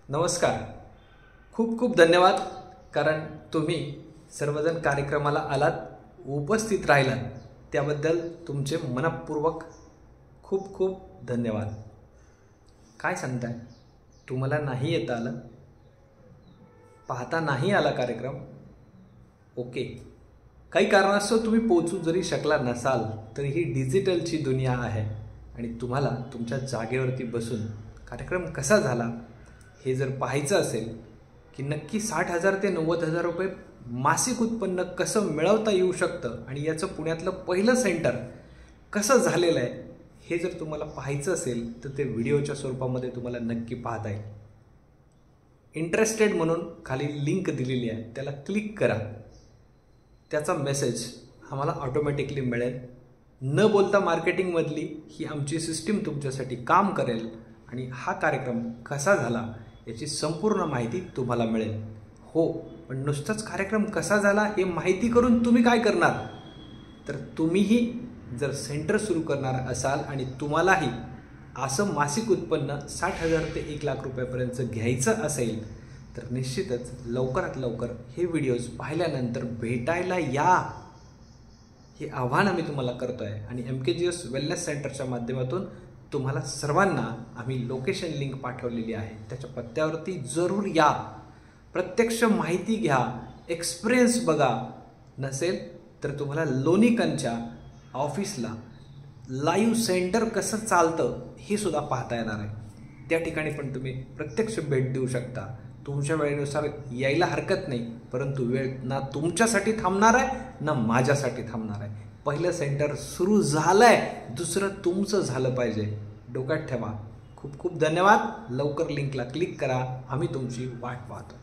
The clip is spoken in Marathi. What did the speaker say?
नमस्कार. खूप खूप धन्यवाद, कारण तुम्ही सर्वजण कार्यक्रमाला आलात, उपस्थित राहिलात, त्याबद्दल तुमचे मनपूर्वक खूप खूप धन्यवाद. काय सांगताय? तुम्हाला नाही येता आलं? पाहता नाही आला कार्यक्रम? ओके. काही कारणास्तव तुम्ही पोहोचू जरी शकला नसाल तरी ही डिजिटलची दुनिया आहे आणि तुम्हाला तुमच्या जागेवरती बसून कार्यक्रम कसा झाला हे जर पाहायचं असेल की नक्की 60,000 ते 90,000 रुपये मासिक उत्पन्न कसं मिळवता येऊ शकतं आणि याचं पुण्यातलं पहिलं सेंटर कसं झालेलं आहे हे जर तुम्हाला पाहायचं असेल तर ते व्हिडिओच्या स्वरूपामध्ये तुम्हाला नक्की पाहता येईल. इंटरेस्टेड म्हणून खाली लिंक दिलेली आहे, त्याला क्लिक करा. त्याचा मेसेज आम्हाला ऑटोमॅटिकली मिळेल. न बोलता मार्केटिंगमधली ही आमची सिस्टीम तुमच्यासाठी काम करेल आणि हा कार्यक्रम कसा झाला याची संपूर्ण माहिती तुम्हाला मिळेल. हो, पण नुसतंच कार्यक्रम कसा झाला हे माहिती करून तुम्ही काय करणार? तर तुम्हीही जर सेंटर सुरू करणार असाल आणि तुम्हालाही असं मासिक उत्पन्न 60,000 ते 1,00,000 रुपयापर्यंत घ्यायचं असेल तर निश्चितच लवकरात लवकर हे व्हिडिओज पाहिल्यानंतर भेटायला या, हे आव्हान आम्ही तुम्हाला करतो आहे. आणि MKGS वेलनेस सेंटरच्या माध्यमातून तुम्हाला सर्वांना आम्ही लोकेशन लिंक पाठवलेली आहे, त्याच्या पत्त्यावरती जरूर या, प्रत्यक्ष माहिती घ्या, एक्सपिरियन्स बघा. नसेल तर तुम्हाला लोणीकनच्या ऑफिसला लाईव्ह सेंटर कसं चालतं हे सुद्धा पाहता येणार आहे. त्या ठिकाणी पण तुम्ही प्रत्यक्ष भेट देऊ शकता. तुमच्या वेळेनुसार यायला हरकत नाही, परंतु वेळ ना तुमच्यासाठी थांबणार आहे ना माझ्यासाठी थांबणार आहे. पहिलं सेंटर सुरू झालं आहे, दुसरं तुमचं झालं पाहिजे. डोक्यात ठेवा. खूप खूप धन्यवाद. लवकर लिंकला क्लिक करा. आम्ही तुमची वाट पाहतो.